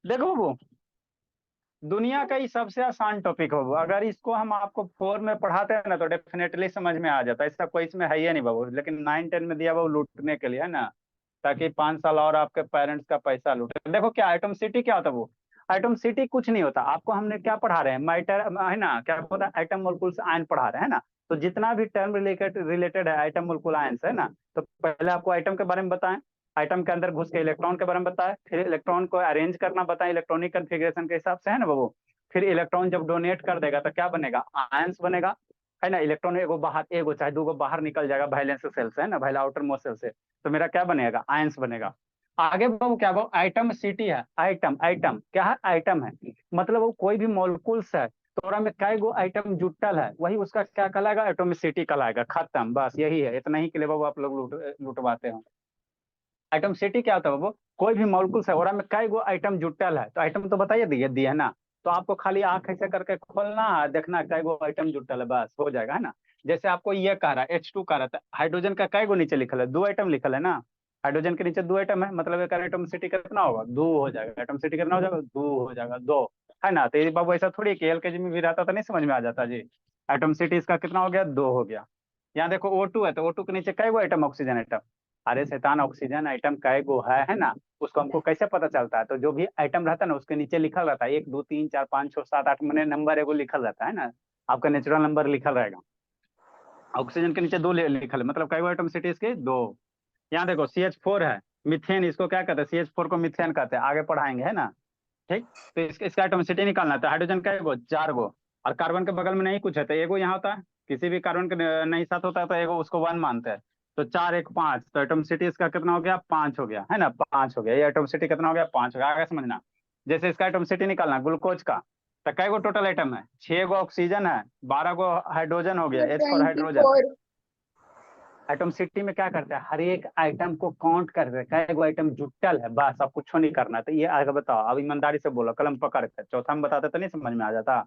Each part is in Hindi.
देखो वो दुनिया का ही सबसे आसान टॉपिक हो वो, अगर इसको हम आपको फोर में पढ़ाते हैं ना तो डेफिनेटली समझ में आ जाता है, ऐसा कोई इसमें है ही नहीं बाबू, लेकिन नाइन टेन में दिया वो लूटने के लिए है ना, ताकि 5 साल और आपके पेरेंट्स का पैसा लूटे। देखो क्या आइटम सिटी क्या होता है वो, आइटम सिटी कुछ नहीं होता, आपको हमने क्या पढ़ा रहे हैं मैटर है ना, क्या होता है आइटम मोलकुल्स आयन पढ़ा रहे हैं ना। तो जितना भी टर्म रिलेटेड रिलेटेड है आइटम मोलकुल आयंस है ना, तो पहले आपको आइटम के बारे में बताएं, आइटम के अंदर घुस के इलेक्ट्रॉन के बारे में बताएं, फिर इलेक्ट्रॉन को अरेंज करना बताएं इलेक्ट्रॉनिक कन्फिग्रेशन के हिसाब से है ना बाबू। फिर इलेक्ट्रॉन जब डोनेट कर देगा तो क्या बनेगा, आयंस बनेगा है ना, इलेक्ट्रॉन एगो बाहर एगो चाहे दूगो बाहर निकल जाएगा वैलेंस सेल से है ना, वैला आउटर मोस्ट सेल से, तो मेरा क्या बनेगा, आयंस बनेगा। आगे वो क्या वो आइटम सिटी है, आइटम आइटम क्या है, आइटम है, मतलब वो कोई भी मॉलिक्यूल्स है तो ओरा में कई गो आइटम जुटल है, वही उसका क्या कहलाएगा, एटोमिसिटी कहलाएगा, खत्म, बस यही है, इतना ही के लिए बाबू आप लोग लुटवाते हो। आइटम सिटी क्या होता है बाबू, कोई भी मॉलिक्यूल्स है ओरा में कई गो आइटम जुटल है, तो आइटम तो बताइए दिए दिए है ना, तो आपको खाली आंख ऐसे करके खोलना है, देखना कई गो आइटम जुटल है, बस हो जाएगा है ना। जैसे आपको ये कह रहा है H2 कह रहा था, हाइड्रोजन का कई गो नीचे लिखल है, दो आइटम लिखल है ना, हाइड्रोजन के नीचे दो आइटम है, मतलब एक एटम सिटी कितना होगा, दो हो जाएगा, एटम सिटी कितना हो जाएगा, दो हो जाएगा, दो है ना। तो ये बाबू ऐसा थोड़ी कि एलकेजी में भी रहता तो नहीं समझ में आ जाता जी। एटम सिटी इसका कितना हो गया, दो हो गया। यहाँ देखो O2 है, तो O2 के नीचे कई गो आइटम ऑक्सीजन आइटम, अरे शैतान ऑक्सीजन आइटम कई गो है ना, उसको हमको कैसे पता चलता है, तो जो भी आइटम रहता है ना उसके नीचे लिखल रहता है, 1 2 3 4 5 6 7 8 मैंने नंबर एगो लिखल रहता है ना, आपका नेचुरल नंबर लिखल रहेगा। ऑक्सीजन के नीचे दो लिखल है, मतलब कई गो आइटम सिटीज के दो। यहाँ देखो CH4 है, मिथेन इसको क्या कहते हैं, CH4 को मिथेन कहते हैं, आगे पढ़ाएंगे है ना। ठीक, तो इसका एटोमिसिटी निकालना था, हाइड्रोजन का एगो चार गो, और कार्बन के बगल में नहीं कुछ है तो एगो यहाँ होता है, किसी भी कार्बन के नहीं साथ होता है तो एगो उसको वन मानते हैं, तो चार एक पांच, तो एटोमिसिटी इसका कितना हो गया, पांच हो गया है ना, पांच हो गया, ये एटोमिसिटी कितना हो गया, पांच हो गया, आगे समझना। जैसे इसका एटोमिसिटी निकालना ग्लूकोज का, तो कई गो टोटल आइटम है, 6 गो ऑक्सीजन है, 12 गो हाइड्रोजन हो गया, H for twenty hydrogen. Four item city में क्या करते हैं, हर एक आइटम को काउंट करते हैं, कई गो आइटम जुटल है, बस अब कुछ नहीं करना, तो ये आगे बताओ, अब ईमानदारी से बोलो, कलम पकड़ के, चौथा में बताते तो नहीं समझ में आ जाता।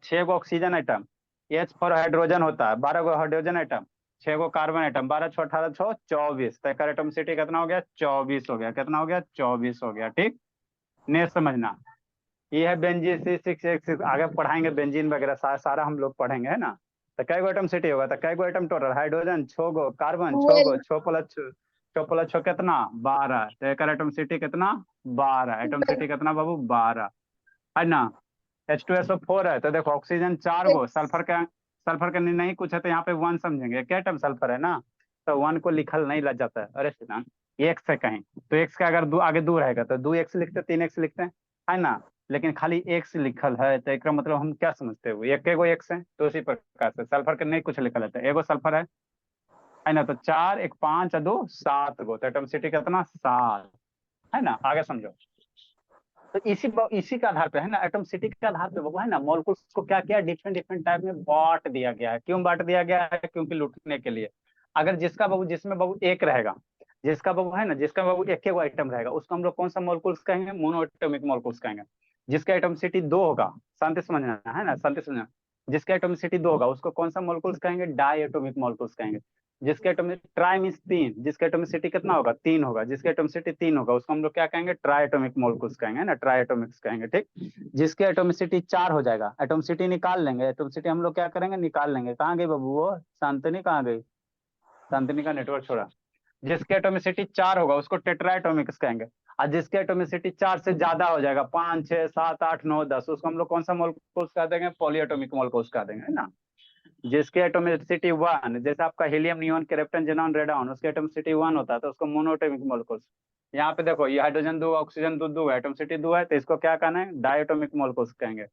6 गो oxygen atom, H for hydrogen होता है, 12 गो हाइड्रोजन आइटम, 6 गो कार्बन आइटम, 12 6 18 6 24, तो एटम सिटी कितना हो गया, 24 हो गया, कितना हो गया, 24 हो गया। ठीक, नेक्स्ट समझना, ये है बेंजीन C6H6, आगे पढ़ाएंगे बेंजीन वगैरह सारा हम लोग पढ़ेंगे है ना। तो कई गो आइटम सिटी होगा, तो कई गो आइटम टोटल, हाइड्रोजन 6 गो, कार्बन 6 गो, 6 प्लस 6 कितना, 12, तो एक एटम सिटी कितना, 12, एटम सिटी कितना बाबू, 12 है ना। H2SO4 है, तो देखो ऑक्सीजन 4 गो, सल्फर का नहीं कुछ है, तो यहाँ पे वन समझेंगे, क्या एटम सल्फर है ना, तो वन को लिखल नहीं लग जाता है, अरे सिद्धांत एक्स है कहीं, तो एक्स का अगर आगे दो रहेगा तो 2x लिखते, 3x लिखते हैं है ना, लेकिन खाली एक्स लिखल है तो एक मतलब हम क्या समझते हो, एक एगो एक्स है, तो उसी प्रकार से सल्फर के नहीं कुछ लिखल है, तो एगो सल्फर है ना, तो चार एक पांच और दो सात गो, तो एटम सिटी कितना, सात है ना, आगे समझो। तो इसी के आधार पे है ना, एटम सिटी के आधार पे वो है ना, मॉलिक्यूल्स को क्या किया, डिफरेंट डिफरेंट टाइप में बांट दिया गया है, क्यों बांट दिया गया है, क्योंकि लूटने के लिए। अगर जिसका बाबू जिसमें बाबू एक रहेगा, जिसका बाबू है ना, जिसका बाबू एक एक आइटम रहेगा, उसको हम लोग कौन सा मॉलिक्यूल्स कहेंगे, मोनोएटॉमिक मॉलिक्यूल्स कहेंगे। जिसका एटम सिटी दो होगा, शांति समझना है ना, शांति समझना, जिसका एटम सिटी दो होगा उसको कौन सा मॉलिक्यूल्स कहेंगे, डाई एटॉमिक मॉलिक्यूल्स कहेंगे। जिसके एटॉमिक ट्राई मीन्स तीन, जिसके एटॉमिसिटी कितना होगा, तीन होगा, जिसके एटॉमिसिटी तीन होगा उसको हम लोग क्या कहेंगे, ट्राई एटॉमिक मॉलिक्यूल्स कहेंगे ना, ट्राई एटॉमिक्स कहेंगे। ठीक, जिसके एटॉमिसिटी चार हो जाएगा, एटॉमिसिटी निकाल लेंगे, एटॉमिसिटी हम लोग क्या करेंगे, निकाल लेंगे, कहाँ गई बाबू वो शांतनी, कहाँ गई, शांतनी का नेटवर्क छोड़ा। जिसके एटोमिसिटी चार होगा उसको टेट्रा एटोमिक्स कहेंगे, और जिसके एटोमिसिटी चार से ज्यादा हो जाएगा, 5 6 7 8 9 10, उसको हम लोग कौन सा मोलकुल्स कह देंगे, पॉलीएटॉमिक मोलकुल्स कह देंगे है ना। जिसके एटोमिसिटी वन, जैसे आपका helium neon krypton xenon radon, उसके एटोमिसिटी वन होता है तो उसको मोनोएटॉमिक मोलकुल्स। यहाँ पे देखो ये हाइड्रोजन दो ऑक्सीजन दो, दो एटोमिसिटी दो है, तो इसको क्या कहना है, डायटोमिक मोलकुल्स कहेंगे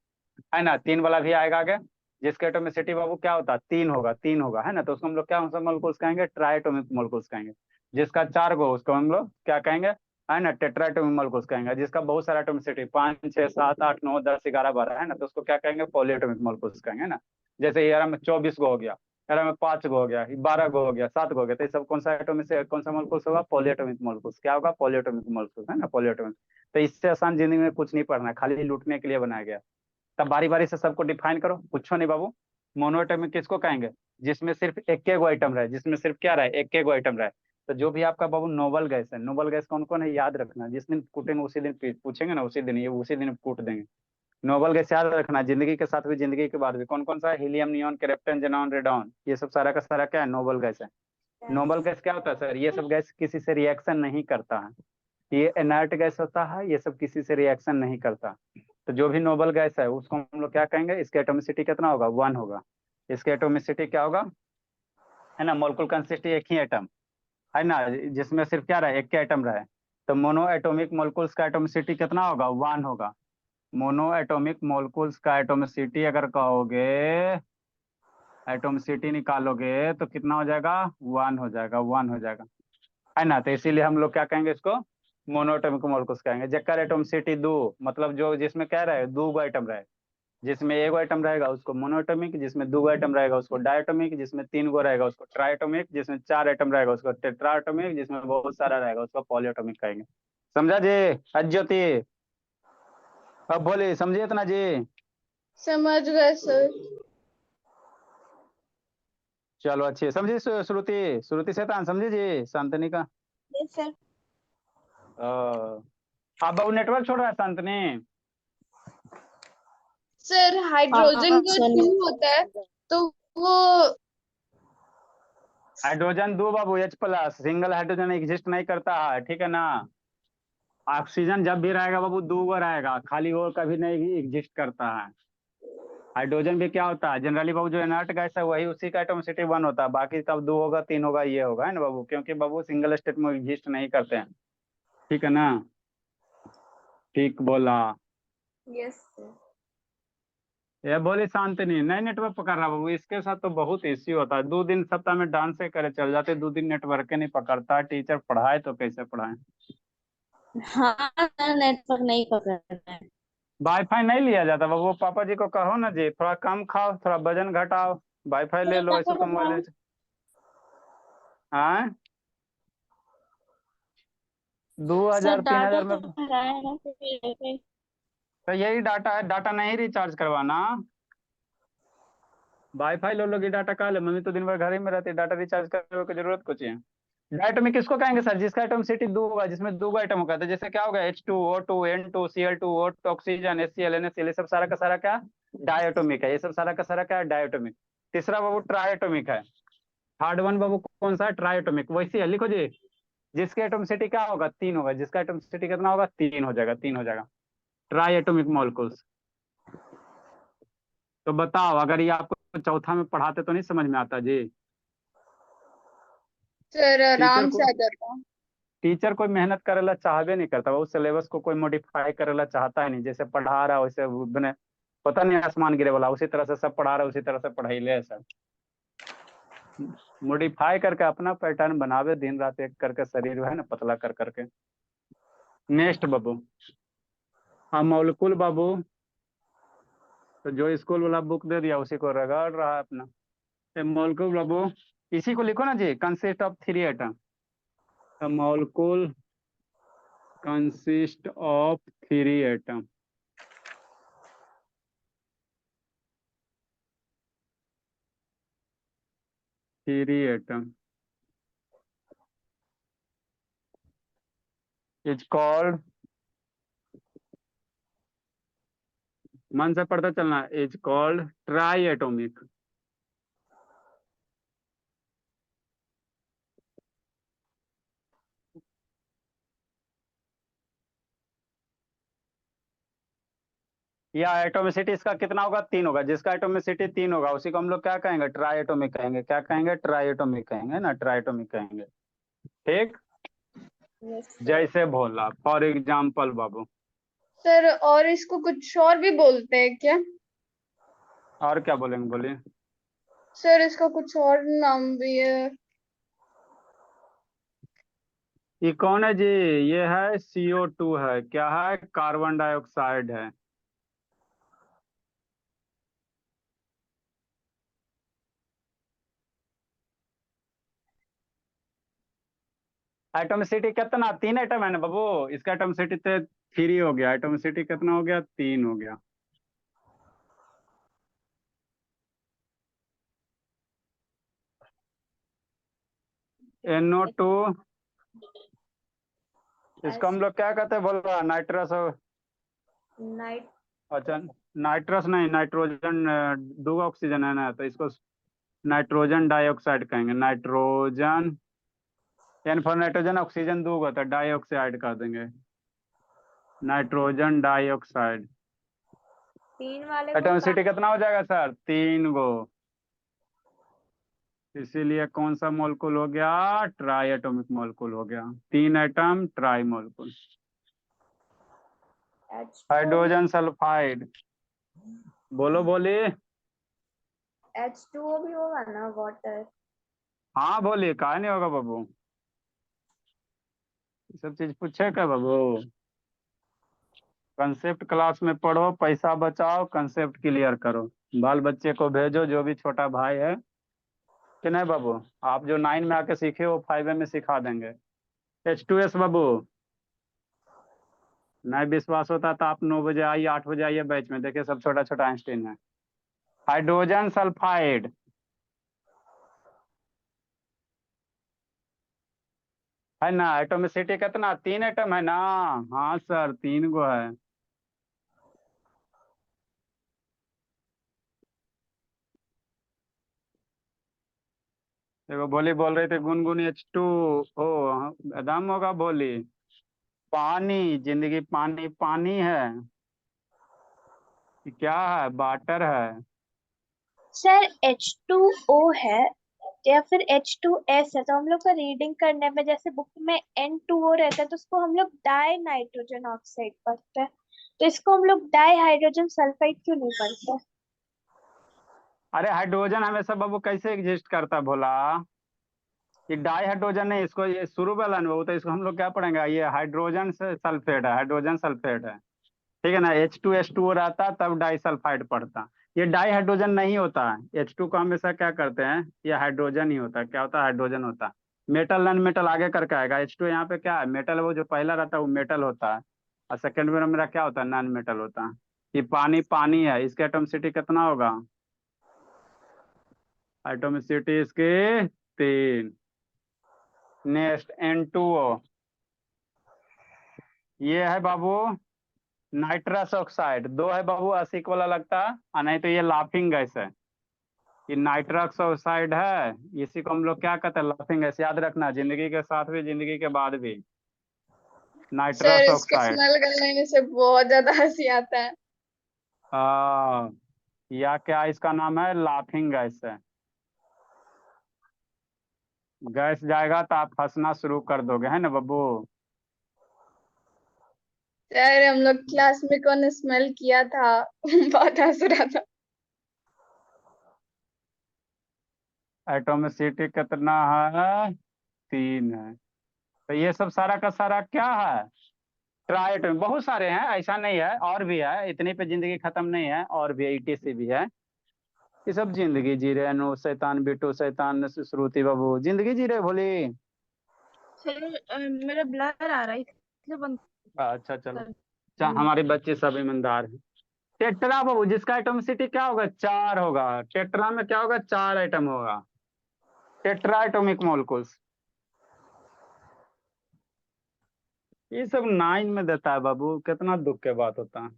है ना। तीन वाला भी आएगा आगे, जिसके एटोमिसिटी बाबू क्या होता है, तीन होगा, तीन होगा है ना, तो उसको हम लोग क्या मोलकुल्स कहेंगे, ट्राइएटोमिक मोलकुल्स कहेंगे। जिसका चार गो उसको हम लोग क्या कहेंगे, है ना, टेट्राएटोमिक मोलकुल्स कहेंगे। जिसका बहुत सारा एटोमिसिटी 5 6 7 8 9 10 11 12 है ना, तो उसको क्या कहेंगे, पॉलीएटोमिक मोलकुल्स कहेंगे ना। जैसे यार में 24 गो हो गया, यार में 5 गो हो गया, 12 गो हो गया, 7 गो हो गया, तो ये सब कौन सा एटोमिक से कौन सा मोलकुल्स होगा, पॉलीएटोमिक मोलकुल्स, क्या होगा, पॉलीएटोमिक मोलकुल्स है ना, पॉलीएटोमिक। तो इससे आसान जिंदगी में कुछ नहीं पढ़ना है, खाली लूटने के लिए बनाया गया। तब बारी बारी से सबको डिफाइन करो, पूछो नहीं बाबू। मोनोएटॉमिक किसको कहेंगे, जिसमें सिर्फ एक गो आइटम रहे, जिसमें सिर्फ क्या रहे, एक गो आइटम रहे। तो जो भी आपका बाबू नोबल गैस है, नोबल गैस कौन कौन है याद रखना, जिस दिन कूटेंगे उसी दिन पूछेंगे ना, उसी दिन ये उसी दिन कूट देंगे। नोबल गैस याद रखना, जिंदगी के साथ भी जिंदगी के बाद भी। कौन कौन सा है? Helium, neon, krypton, xenon, radon, ये सब सारा का सारा क्या है? नोबल गैस है। नोबल गैस क्या होता है सर? ये सब गैस किसी से रिएक्शन नहीं करता है, ये इनर्ट गैस होता है, ये सब किसी से रिएक्शन नहीं करता। तो जो भी नोबल गैस है उसको हम लोग क्या कहेंगे? इसकी एटोमिसिटी कितना होगा? 1 होगा। इसकी एटोमिसिटी क्या होगा? है ना, मोलकुलर कंसिस्टेंसी एक ही एटम है ना, जिसमें सिर्फ क्या रहे? एक के एटम रहे। तो मोनो एटोमिक मोलकुल्स का एटोमिसिटी कितना होगा? 1 होगा। मोनो एटोमिक मोलकुल्स का एटोमिसिटी अगर कहोगे, एटोमिसिटी निकालोगे तो कितना हो जाएगा? 1 हो जाएगा, 1 हो जाएगा, है ना। तो इसीलिए हम लोग क्या कहेंगे इसको? मोनोएटॉमिक मोलकुल्स कहेंगे। जेकर एटोमिसिटी 2, मतलब जो जिसमें क्या रहे? 2 गो आइटम रहे। जिसमें 1 आइटम रहेगा उसको मोनोएटॉमिक, जिसमें 2 आइटम रहेगा उसको डायटोमिक, जिसमें 3 गो रहेगा उसको ट्राइटोमिक, जिसमें 4 आइटम रहेगा उसको टेट्राटोमिक, जिसमें बहुत सारा रहेगा उसको पॉलीएटॉमिक कहेंगे। समझा जी? अज्योति, अब बोली, समझिए इतना जी? समझ गए सर। चलो अच्छी है। समझी श्रुति? श्रुति शैतान समझी जी? शांतनी का यस सर। आप बाबू नेटवर्क छोड़ रहा है शांतनी? सर हाइड्रोजन हाँ का सर। 2 होता है तो वो हाइड्रोजन 2 बाबू, H+, सिंगल हाइड्रोजन एग्जिस्ट नहीं करता है, ठीक है ना। ऑक्सीजन जब भी रहेगा बाबू 2 गो रहेगा, खाली वो कभी नहीं एग्जिस्ट करता है। हाइड्रोजन भी क्या होता है जनरली बाबू? जो इनर्ट गैस है वही, उसी का एटोमिसिटी 1 होता है, बाकी कब 2 होगा, 3 होगा, ये होगा, है ना बाबू, क्योंकि बाबू सिंगल स्टेट में एग्जिस्ट नहीं करते हैं, ठीक है ना। ठीक बोला। Yes sir. ये बोली शांतनी, नहीं नेटवर्क पकड़ रहा बाबू, इसके साथ तो बहुत इश्यू होता है। 2 दिन सप्ताह में डांस से करे चल जाते, 2 दिन नेटवर्क नहीं पकड़ता, टीचर पढ़ाए तो कैसे पढ़ाए? हाँ नेटवर्क नहीं पकड़ रहा है। वाईफाई नहीं लिया जाता बाबू, पापा जी को कहो ना जी, थोड़ा कम खाओ, थोड़ा वजन घटाओ, वाईफाई ले लो, ऐसे तो मोबाइल। हाँ, दो सर हजार तीन डाटा हजार में। तो भराया है ना फिर। तो यही डाटा है, डाटा नहीं रिचार्ज करवाना, वाईफाई लो लोगी, डाटा का ले, मम्मी तो दिन भर घर ही में रहती है, डाटा रिचार्ज करने की जरूरत कुछ है? डाइट में किसको कहेंगे सर? जिसका एटॉमिसिटी 2 होगा, जिसमें 2 आइटम होगा, तो जैसे क्या होगा? H2O2 N2 Cl2O oxygen HCl NaCl, ये सब सारा का सारा क्या? डायटोमिक है, ये सब सारा का सारा क्या है? डायटोमिक। तीसरा बाबू ट्राइटोमिक है। थर्ड वन बाबू कौन सा है? ट्राइटोमिक। वैसे है, लिखो जी। जिसके एटोमिसिटी क्या होगा? 3 होगा, जिसका एटोमिसिटी कितना होगा? 3 हो जाएगा, 3 हो जाएगा। Try atomic molecules. तो बताओ, अगर ये आपको चौथा में पढ़ाते तो नहीं समझ में आता जी? सर टीचर आराम को से आ जाता। टीचर कोई मेहनत करेला चाहबे नहीं करता, वो सिलेबस को कोई मॉडिफाई करेला चाहता है नहीं, जैसे पढ़ा रहा है वैसे बने, पता नहीं आसमान गिरे वाला, उसी तरह से सब पढ़ा रहा है, उसी तरह से पढ़ाई ले सब मॉडिफाई करके अपना पैटर्न बनावे, दिन रात एक करके शरीर है ना पतला कर करके। नेक्स्ट बाबू, हाँ मौलकुल बाबू, तो जो स्कूल वाला बुक दे दिया उसी को रगड़ रहा है अपना। मौलकुल बाबू, इसी को लिखो ना जी, consist of 3 atom. Molecule consist of 3 atom. 3 atom is called, मन से पढ़ता चलना, इज कॉल्ड ट्राई एटोमिक। या एटोमिसिटी इसका कितना होगा? 3 होगा, जिसका एटोमिसिटी 3 होगा उसी को हम लोग क्या कहेंगे? ट्राई एटोमिक कहेंगे। क्या कहेंगे? ट्राई एटोमिक कहेंगे ना, ट्राई एटोमिक कहेंगे, ठीक। Yes sir. जैसे भोला फॉर एग्जाम्पल बाबू। सर और इसको कुछ और भी बोलते हैं क्या? और क्या बोलेंगे, बोलिए। सर इसका कुछ और नाम भी है। ये कौन है जी? ये है CO2 है, क्या है? कार्बन डाइऑक्साइड है। एटोमिसिटी कितना? 3 एटम है ना बाबू, इसका एटोमिसिटी तो 3 हो गया, एटोमिसिटी कितना हो गया? 3 हो गया। NO2, इसको हम लोग क्या कहते हैं बोला, नाइट्रस। नाइट अच्छा, नाइट्रस नहीं, नाइट्रोजन, दो ऑक्सीजन है ना, तो इसको नाइट्रोजन डाइऑक्साइड कहेंगे। नाइट्रोजन, यानी फॉर नाइट्रोजन ऑक्सीजन दो होता है, डाइऑक्साइड कर देंगे, नाइट्रोजन डाइऑक्साइड। 3 वाले को एटॉमिसिटी कितना हो जाएगा सर? 3 गो। इसीलिए कौन सा मोलकुल हो गया? ट्राई एटॉमिक मोलकुल हो गया, 3 atom try मोलकुल। H2 hydrogen sulphide, बोलो बोलिए। H2O भी होगा ना, वाटर। हाँ बोलिए, कहा नहीं होगा बाबू, ये सब चीज पूछे क्या बाबू? कंसेप्ट क्लास में पढ़ो, पैसा बचाओ, कंसेप्ट क्लियर करो, बाल बच्चे को भेजो, जो भी छोटा भाई है कि नहीं बाबू। आप जो 9 में आके सीखे वो 5 में सिखा देंगे। H2S बाबू, नहीं विश्वास होता तो आप 9 बजे आइए, 8 बजे आइए बैच में, देखिए सब छोटा छोटा आइंस्टीन है। हाइड्रोजन सल्फाइड, है ना? एटोमिसिटी कितना? 3 एटम है ना? हाँ सर, 3 गो है। देखो बोली बोल रहे थे गुनगुन H2O, एकदम होगा बोली। पानी, जिंदगी पानी पानी है कि क्या है? वाटर है। सर H2O है या फिर H2S है, तो हम लोग का रीडिंग करने में जैसे बुक में N2O रहता है तो उसको हम लोग डाई नाइट्रोजन ऑक्साइड पढ़ते हैं, तो इसको हम लोग डाई हाइड्रोजन सल्फाइड क्यों नहीं पढ़ते? अरे हाइड्रोजन हमेशा बाबू कैसे एग्जिस्ट करता है भोला? ये डाई हाइड्रोजन नहीं, इसको ये शुरू वाला नहीं, वो तो इसको हम लोग क्या पढ़ेंगे, ये हाइड्रोजन से सल्फेट है, हाइड्रोजन सल्फेट है, ठीक है ना? H2S2O रहता तब डाई सल्फाइड पढ़ता। ये डाई हाइड्रोजन नहीं होता है। H2 को हमेशा क्या करते हैं, ये हाइड्रोजन ही होता है। क्या होता है? हाइड्रोजन होता है। मेटल नॉन मेटल आगे करके आएगा। H2 यहाँ पे क्या है? मेटल, वो जो पहला रहता है वो मेटल होता है, और सेकंड में मेरा क्या होता है? नॉन मेटल होता है। ये पानी पानी है, इसके एटॉमिसिटी कितना होगा? एटॉमिसिटी इसके 3। नेक्स्ट N2O, ये है बाबू नाइट्रस ऑक्साइड, 2 है बाबू, असिक वाला लगता है, और नहीं तो ये लाफिंग गैस है। ये नाइट्रस ऑक्साइड है, इसी को हम लोग क्या कहते हैं? Laughing gas. याद रखना, जिंदगी के साथ भी, जिंदगी के बाद भी, सर नाइट्रस इसके ऑक्साइड। स्मेल करने से बहुत ज्यादा हंसी आता है। आ, या क्या इसका नाम है? लाफिंग गैस है। गैस जाएगा तो आप हंसना शुरू कर दोगे, है ना बब्बू? सर हम लोग क्लास में कौन स्मेल किया था बहुत हंस रहा था। एटोमिसिटी कितना है? 3 है। तो ये सब सारा का सारा क्या है? Try atomic. बहुत सारे हैं, ऐसा नहीं है, और भी है, इतनी पे जिंदगी खत्म नहीं है, और भी ETC भी है। ये सब जिंदगी जी रहे हैं। नो शैतान बिट्टू, शैतान श्रुति बाबू, जिंदगी जी रहे भोली। सर मेरा ब्लर आ रहा है इसलिए बंद अच्छा चलो, कर दूंगी। हमारे बच्चे सब ईमानदार हैं। टेट्रा बाबू, जिसका एटोमिसिटी क्या होगा? 4 होगा। टेट्रा में क्या होगा? 4 आइटम होगा। Tetra atomic molecules. ये सब 9 में देता है बाबू, कितना दुख के बात होता है।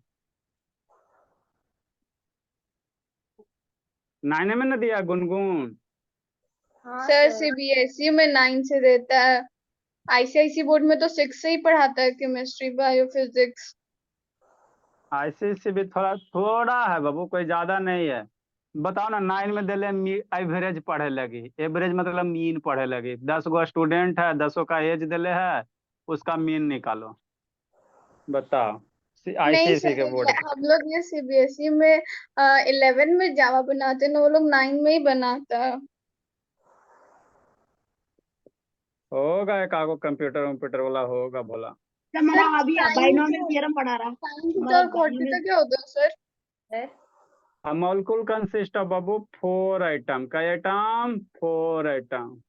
9 में न दिया गुनगुन? हाँ सर सर। CBSE में 9 से देता है, ICIC बोर्ड में तो 6 से ही पढ़ाता है, केमिस्ट्री बायो फिजिक्स। ICC भी थोड़ा थोड़ा है बाबू, कोई ज्यादा नहीं है। बताओ ना, 9 में दिले एवरेज पढ़े लगी। एवरेज मतलब मीन पढ़े लगी। 10 गो स्टूडेंट है, 10 का एज दिले है, उसका मीन निकालो। बताओ, नहीं ICC के सर, बोर्ड पे। हम लोग ये CBSE में 11 में जावा बनाते हैं ना, वो लोग 9 में ही बनाता है। होगा एक आगो कंप्यूटर वम्प्यूटर वाला होगा भोला। सर हमारा अभी साइन बाइनोमियल थ्योरम पढ़ा रहा। साइन थीटा हमारा और कॉट थीटा बाइनोमियल क्या होता है सर? है। A molecule consists of Babu 4 item. का आइटम? 4 आइटम।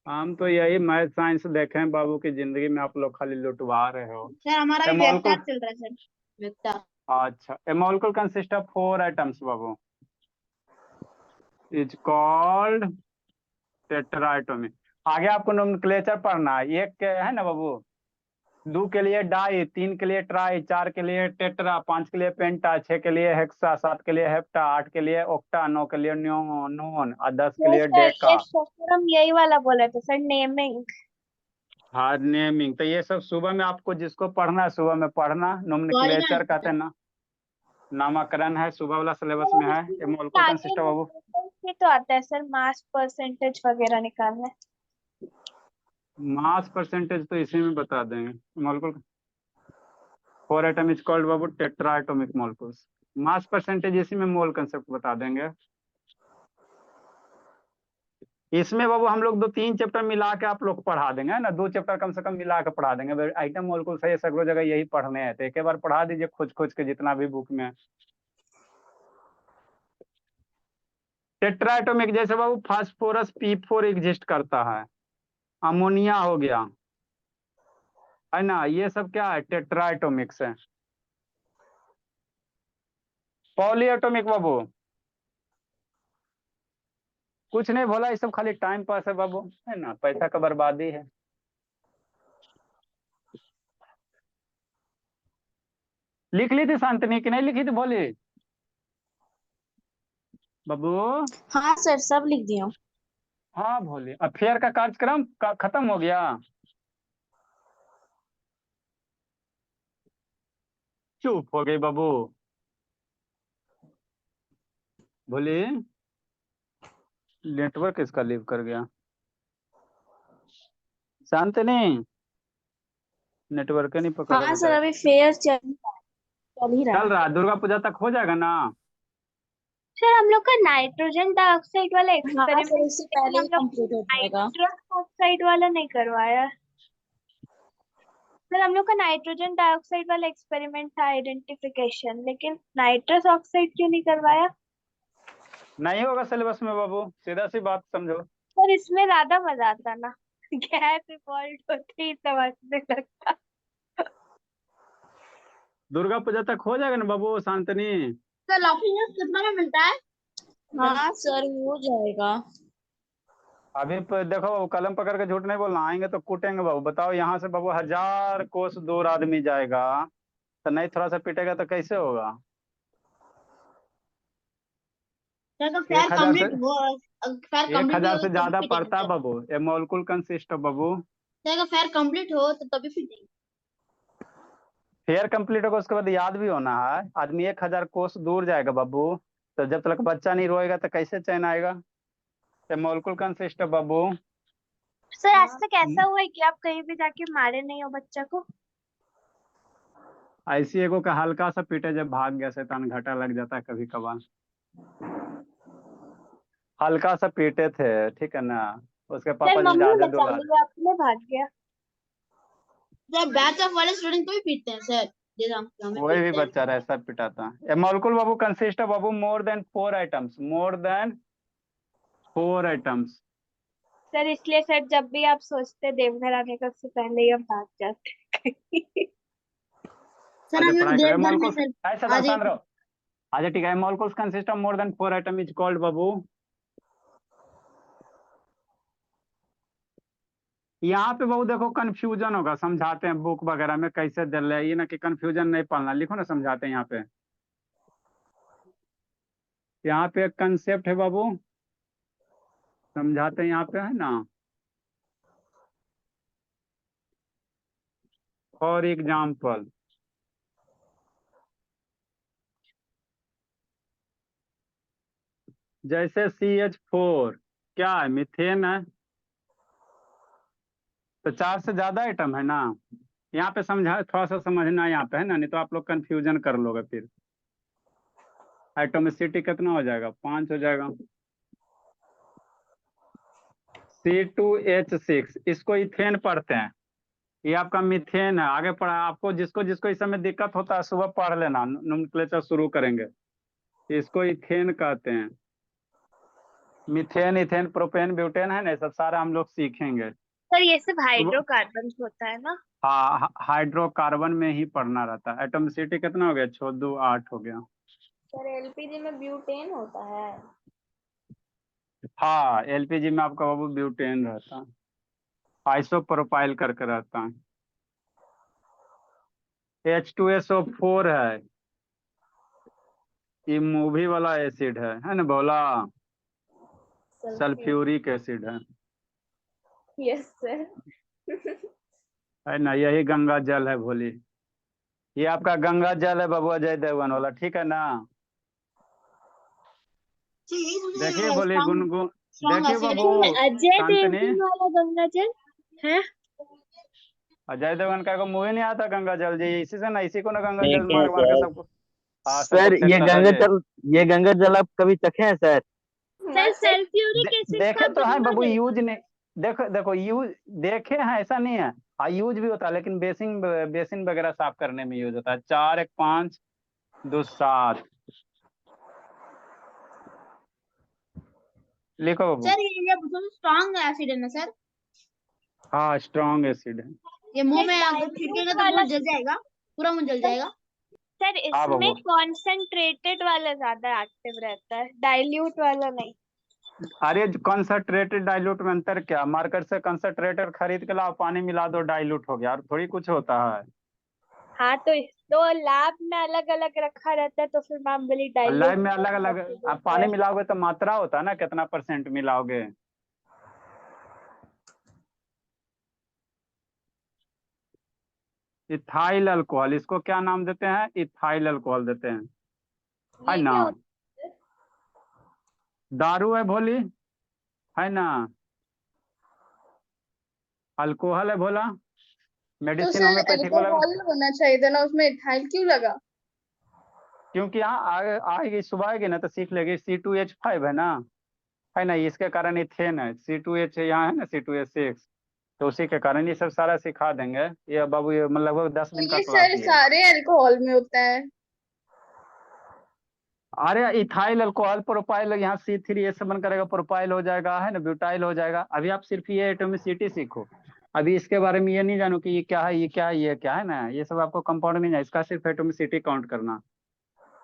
हम तो यही मैथ साइंस देखे हैं बाबू की जिंदगी में, आप लोग खाली लुटवा रहे हो। सर हमारा ए भी molecule, वेक्टर चल रहा है सर, वेक्टर। अच्छा, ए molecule consists of 4 atoms Babu, is called tetra atomic. आगे आपको नोमेनक्लेचर पढ़ना है। एक के है ना बाबू, 2 के लिए डाई, 3 के लिए ट्राई, 4 के लिए टेट्रा, 5 के लिए पेंटा, 6 के लिए हेक्सा, 7 के लिए हेप्टा, 8 के लिए ऑक्टा, 9 के लिए नोन और 10 के यस लिए सर, डेका। यस सर, हम यही वाला बोले थे सर, नेमिंग। हाँ नेमिंग, तो ये सब सुबह में आपको जिसको पढ़ना है सुबह में पढ़ना। नोमेनक्लेचर कहते हैं ना, नामकरण है, सुबह वाला सिलेबस में है। ये मोलकुल आगे कंसिस्ट है बाबू। भी तो आता है सर, मास परसेंटेज वगैरह निकालना है। मास परसेंटेज तो इसी में बता देंगे। मोलकुल 4 एटम इज कॉल्ड बाबू tetra atomic molecules. Mass percentage इसी में मोल कंसेप्ट बता देंगे। इसमें बाबू हम लोग 2-3 चैप्टर मिला के आप लोग पढ़ा देंगे, है ना, 2 चैप्टर कम से कम मिला के पढ़ा देंगे। आइटम मोलकुल सही सगरो जगह यही पढ़ने हैं, तो एक बार पढ़ा दीजिए खोज खोज के जितना भी बुक में है। टेट्रा एटॉमिक जैसे बाबू फास्फोरस P4 एग्जिस्ट करता है, अमोनिया हो गया, है ना, ये सब क्या है, टेट्रा एटॉमिक्स है। पॉली एटॉमिक बाबू कुछ नहीं बोला, ये सब खाली टाइम पास है बाबू, है ना, पैसा का बर्बादी है। लिख ली थी शांतनी कि नहीं लिखी थी बोली बाबू? हाँ सर, सब लिख दिया। हाँ भोले, अफेयर का कार्यक्रम खत्म हो गया? चुप हो गई बाबू भोली, नेटवर्क इसका लीव कर गया। शांतनी नेटवर्क नहीं पकड़ रहा हाँ सर, बेचारा। अभी फेयर चल ही रहा चल है। रहा है, दुर्गा पूजा तक हो जाएगा ना? सर हम लोग का नाइट्रोजन डाइऑक्साइड वाला हाँ सर, एक्सपेरिमेंट, इससे लेकिन पहले हम ही लोग कंप्लीट हो जाएगा। नाइट्रस ऑक्साइड वाला नहीं करवाया। सर हम लोग का नाइट्रोजन डाइऑक्साइड वाला एक्सपेरिमेंट था, आइडेंटिफिकेशन, लेकिन नाइट्रस ऑक्साइड क्यों नहीं करवाया? नहीं होगा सिलेबस में बाबू, सीधा सी बात समझो। सर इसमें ज्यादा मजा आता ना, गैस इवॉल्व होते ही समझने लगता। दुर्गा पूजा तक हो जाएगा ना बाबू शांतनी? सर लॉकिंग कितना में मिलता है? हाँ सर, हो जाएगा। अभी देखो बाबू, कलम पकड़ के झूठ नहीं बोलना, आएंगे तो कूटेंगे बाबू। बताओ यहाँ से बाबू 1000 कोस दूर आदमी जाएगा, तो नहीं थोड़ा सा पिटेगा तो कैसे होगा? सर तो एक फेयर हजार से कंप्लीट हो, फेयर 1000 कंप्लीट से हो ज्यादा तभी पड़ता है पिटेंगे बाबू, ये मोलकुल कंसिस्ट है बाबू। सर। अगर फेयर कंप्लीट हो तो तभी पिटेंगे। फेयर कंप्लीट होगा उसके बाद याद भी होना है। आदमी 1000 कोस दूर जाएगा बाबू, तो जब तक बच्चा नहीं रोएगा तो कैसे चैन आएगा? ये मोलकुल कंसिस्ट है बाबू। सर आज तक ऐसा हुआ है कि आप कहीं भी जाके मारे नहीं हो बच्चा को? ऐसी एगो का हल्का सा पीटे जब भाग गया शैतान, घाटा लग जाता है कभी कभार। हल्का सा पीटे थे, ठीक है ना, उसके सर पापा जी मम्मी ज्यादा बचा दुला। लिया, अपने भाग गया। सर बैच ऑफ वाले स्टूडेंट को भी पीटते हैं सर, जैसे हम हमें कोई भी पीटते हैं। बच्चा ऐसा पिटाता है। ये मोलकुल बाबू कंसिस्ट है बाबू more than 4 atoms, more than 4 atoms. Sir इसलिए सर जब भी आप सोचते देवघर आने का, उससे पहले ही हम भाग जाते। सर अच्छा हम लोग पढ़ाई करें देवघर में मोलकुल, सर ऐसा आज शांत रहो। अच्छा ठीक है, molecules consist of more than 4 atom is called बाबू। यहाँ पे बाबू देखो कंफ्यूजन होगा, समझाते हैं बुक वगैरह में कैसे दे रहे हैं, ये ना कि कंफ्यूजन नहीं पढ़ना, लिखो ना समझाते हैं यहाँ पे। यहाँ पे एक कंसेप्ट है बाबू, समझाते हैं यहाँ पे, है ना। फॉर एग्जाम्पल, जैसे CH4 क्या है, मिथेन है, तो 4 से ज्यादा आइटम है ना। यहाँ पे समझा, थोड़ा सा समझना यहाँ पे, है ना, नहीं तो आप लोग कंफ्यूजन कर लोगे फिर। एटोमिसिटी कितना हो जाएगा, 5 हो जाएगा। C2H6, इसको इथेन पढ़ते हैं, ये आपका मिथेन है। आगे पढ़ा आपको, जिसको जिसको इस समय दिक्कत होता है सुबह पढ़ लेना, नोमेनक्लेचर शुरू करेंगे। इसको इथेन कहते हैं। मिथेन, इथेन, प्रोपेन, ब्यूटेन, है ना, ये सब सारा हम लोग सीखेंगे। सर ये सिर्फ हाइड्रोकार्बन होता है ना? हाँ हाइड्रोकार्बन में ही पढ़ना रहता है। एटोमिसिटी कितना हो गया, 628 हो गया। सर एलपीजी में ब्यूटेन होता है। हाँ, एलपीजी में आपका बाबू ब्यूटेन रहता है, आइसोप्रोपाइल करके रहता है। H2SO4 है, ये मूवी वाला एसिड है ना भोला? सल्फ्यूरिक एसिड है यस सर। है ना? यही गंगा जल है भोली, ये आपका गंगा जल है बाबू अजय देवगन वाला, ठीक है ना? देखिए बोली गुनगुन, देखिए बाबू अजय शांतनी, देवगन वाला गंगा जल है। अजय देवगन का को मूवी नहीं आता गंगा जल जी? इसी से ना, इसी को ना गंगा जल देखे हैं मार मार के सर। सबको, हाँ सबको सर फेंकता था ये। ये गंगा जल आप कभी चखे हैं सर? सर सल्फ्यूरिक एसिड देखे का तो है गंगा बाबू, जल। यूज नहीं, देखो देखो यूज देखे हैं, ऐसा नहीं है, हाँ यूज भी होता है, लेकिन बेसिन बेसिन वगैरह साफ करने में यूज होता है। 4 1 5 2 7 लिखो बाबू। सर ये बहुत स्ट्रॉन्ग एसिड है ना सर? हाँ स्ट्रॉन्ग एसिड है। ये मुंह सर में अगर dilute छिड़केगा तो वाला मुंह जल जाएगा, पूरा मुंह जल जाएगा। सर हाँ इसमें बाबू, कॉन्सेंट्रेटेड वाला ज्यादा एक्टिव रहता है, डाइल्यूट वाला नहीं। अरे कंसंट्रेटेड डाइल्यूट में अंतर क्या? मार्केट से कंसंट्रेटर खरीद के लाओ, पानी मिला दो, डाइल्यूट हो गया, और थोड़ी कुछ होता है। हाँ तो लैब में अलग अलग रखा रहता है, तो फिर मैम बोली डाइल्यूट लाइव में अलग अलग, आप पानी मिलाओगे तो मात्रा होता है ना, कितना % मिलाओगे। इथाइल अल्कोहल, इसको क्या नाम देते हैं? इथाइल अल्कोहल देते हैं, है ये ना? क्या होता है? दारू है भोली, है ना? अल्कोहल है भोला, तो मेडिसिन सर होम्योपैथिक वाला। अल्कोहल होना चाहिए था ना, उसमें इथाइल क्यों लगा? क्योंकि यहाँ आएगी, सुबह आएगी ना तो सीख लेगी। C2H5 है ना, इसके कारण इथेन है। C2H यहाँ है ना, C2H6, तो उसी के कारण ये सब सारा सिखा देंगे। ये बाबू ये मतलब लगभग 10 तो दिन का ये क्लास सर ये है। सारे अल्कोहल में होता है? अरे इथाइल अल्कोहल प्रोपाइल, यहाँ C3H7 करेगा, प्रोपाइल हो जाएगा, है ना, ब्यूटाइल हो जाएगा। अभी आप सिर्फ ये एटोमिसिटी सीखो, अभी इसके बारे में ये नहीं जानो कि ये क्या है, ये क्या है, ये क्या है ना, ये सब आपको कंपाउंड नहीं जाए, इसका सिर्फ एटोमिसिटी काउंट करना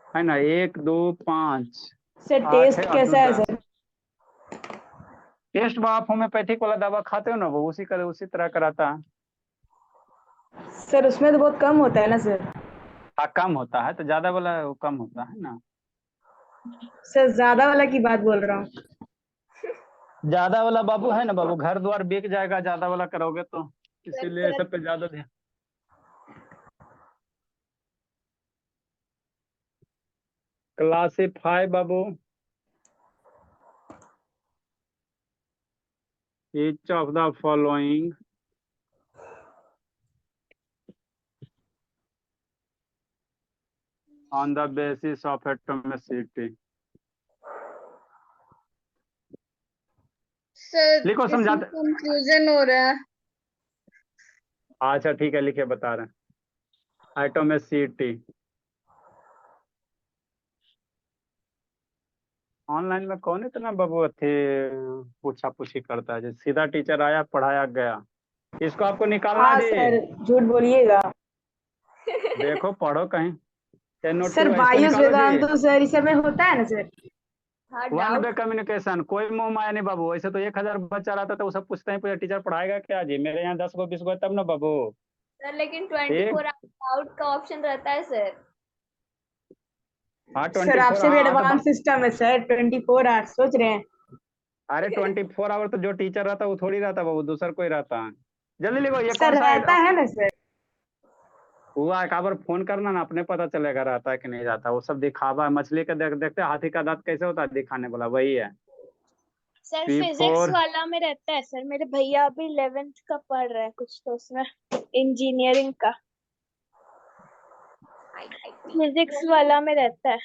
है ना। 1 2 5 सर 8 टेस्ट है और 2 कैसा है 10। सर? टेस्ट आप होम्योपैथिक वाला दवा खाते हो ना, वो उसी तरह कराता है। सर उसमें तो बहुत कम होता है ना सर? हाँ कम होता है, तो ज्यादा वाला वो कम होता है ना। सर ज्यादा वाला की बात बोल रहा हूँ। ज्यादा वाला बाबू है ना बाबू, घर द्वार बिक जाएगा ज्यादा वाला करोगे तो, इसीलिए सर सब पे ज्यादा ध्यान। Classify Babu, each of the following on the basis of atomicity। Sir लिखो इसमें समझाते। कंफ्यूजन हो रहा है। अच्छा ठीक है, लिखे बता रहे हैं। एटोमिसिटी ऑनलाइन में कौन इतना बाबू थे पूछा पूछी करता है, जो सीधा टीचर आया पढ़ाया गया। इसको आपको निकालना हाँ जी। सर झूठ बोलिएगा। देखो पढ़ो कहीं, नोट सर इसको वायुस निकालो जी। वेदांत सर इस समय होता है ना सर? हाँ वन डाउट। वे कम्युनिकेशन, कोई मुंह माया नहीं बाबू। ऐसे तो 1000 बच्चा रहता तो वो सब पूछते हैं टीचर पढ़ाएगा क्या जी? मेरे यहाँ 10 गो 20 गो तब ना बाबू। सर लेकिन ठीक 24 आउट का ऑप्शन रहता है सर। हाँ सर 24, आपसे भी हाँ तो एडवांस सिस्टम है सर, 24 आवर्स सोच रहे हैं। अरे 24 आवर तो जो टीचर रहता वो थोड़ी रहता बाबू, दूसरा कोई रहता है। जल्दी लिखो, ये सर कौन सा रहता है ना सर? हुआ? एक बार फोन करना ना, अपने पता चलेगा रहता है कि नहीं रहता। वो सब दिखावा है, मछली का देखते हाथी का दांत कैसे होता है दिखाने वाला, वही है। सर फिजिक्स P4 वाला में रहता है सर, मेरे भैया अभी 11th का पढ़ रहे हैं कुछ, तो उसमें इंजीनियरिंग का फिजिक्स वाला में रहता है।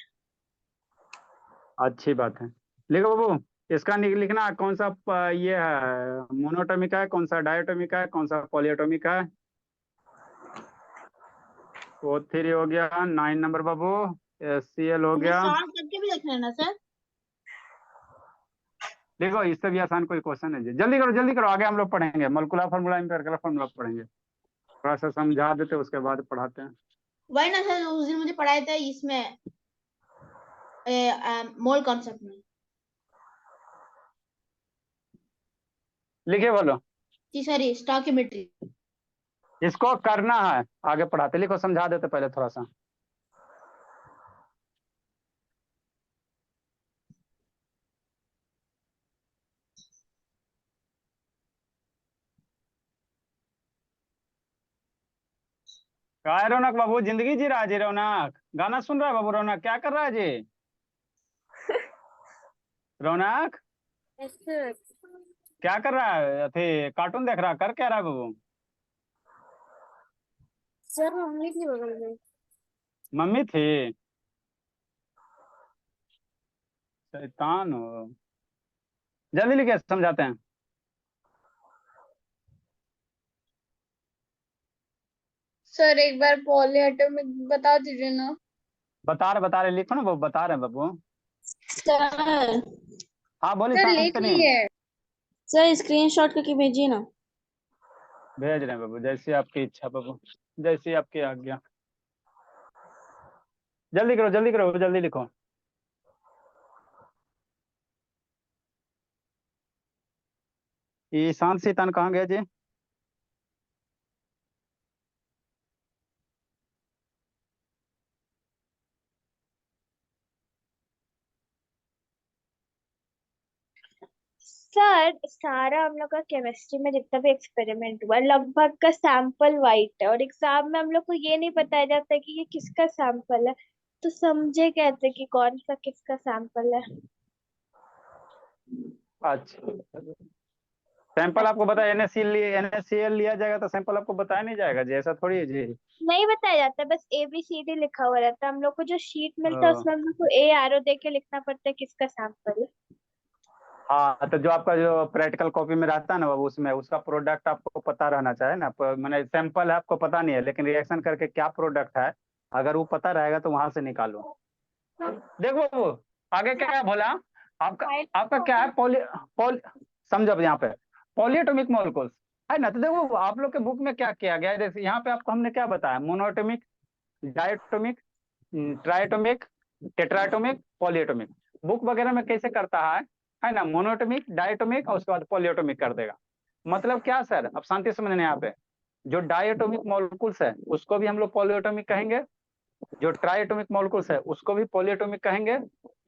अच्छी बात है, लिखो बाबू। इसका लिखना कौन सा ये है, मोनोटॉमिक है, कौन सा डायोटॉमिक है, कौन सा पॉलीएटॉमिक है। O3 हो गया, 9 नंबर बाबू। HCl हो गया। सॉल्व करके भी देखना है ना सर? देखो इससे भी आसान कोई क्वेश्चन है जी, जल्दी करो, आगे हम लोग पढ़ेंगे। मॉलिक्यूलर फार्मूला, एम्पिरिकल फार्मूला पढ़ेंगे, थोड़ा सा समझा देते उसके बाद पढ़ाते हैं। वही ना सर, उस दिन मुझे पढ़ाए थे इसमें मोल कॉन्सेप्ट में। लिखे बोलो। जी सर, स्टोइकियोमेट्री। इसको करना है, आगे पढ़ाते, लिखो, समझा देते पहले थोड़ा सा। क्या है रौनक बाबू, जिंदगी जी रहा है जी रौनक? गाना सुन रहा है बाबू रौनक? क्या कर रहा है जी रौनक? क्या कर रहा है? अथी कार्टून देख रहा है? कर क्या रहा है बाबू? सर मम्मी थी बगल में। मम्मी थी? शैतान हो। जल्दी लिखे, समझाते हैं। सर एक बार पॉलीएटॉमिक बता दीजिए ना। बता रहे, लिखो ना बाबू, बता रहे हैं बाबू। सर हाँ बोलिए सर शांत लिख करें। लिए। सर स्क्रीनशॉट करके भेजिए ना। भेज रहे हैं बाबू, जैसी आपकी इच्छा बाबू, जैसी आपकी आज्ञा। जल्दी करो जल्दी करो, जल्दी लिखो। ये शांत शैतान कहाँ गया जी? सर सारा हम लोग का केमिस्ट्री में जितना भी एक्सपेरिमेंट हुआ लगभग का सैंपल वाइट है, और एग्जाम में हम लोग को ये नहीं बताया जाता कि ये किसका सैंपल है, तो समझे कैसे कि कौन सा किसका सैंपल है। अच्छा, सैंपल आपको बताया, NaCl लिया जाएगा तो सैंपल आपको बताया नहीं जाएगा जी? ऐसा थोड़ी है जी। नहीं बताया जाता, बस ABCD लिखा हुआ रहता है। हम लोग को जो शीट मिलता है ओ, उसमें हम लोग को A एरो दे के लिखना पड़ता है किसका सैंपल है। हाँ, तो जो आपका जो प्रैक्टिकल कॉपी में रहता है ना बाबू, उसमें उसका प्रोडक्ट आपको पता रहना चाहिए ना। मैंने सैंपल है आपको पता नहीं है, लेकिन रिएक्शन करके क्या प्रोडक्ट है, अगर वो पता रहेगा तो वहां से निकालो। देखो बाबू, आगे क्या है बोला आपका? आपका क्या है? समझो अब यहाँ पे पॉलीएटॉमिक मॉलिक्यूल्स है ना। तो देखो आप लोग के बुक में क्या किया गया है, जैसे यहाँ पे आपको हमने क्या बताया, monoatomic, diatomic, triatomic, tetratomic, polyatomic. Book वगैरह में कैसे करता है ना, मोनोएटोमिक, डायटोमिक और उसके बाद पॉलीएटोमिक कर देगा। मतलब क्या सर, अब शांति से समझने यहाँ पे, जो डायटोमिक मॉलिक्यूल्स है उसको भी हम लोग पॉलीएटोमिक कहेंगे, जो ट्राइएटोमिक मॉलिक्यूल्स है उसको भी पॉलीएटोमिक कहेंगे,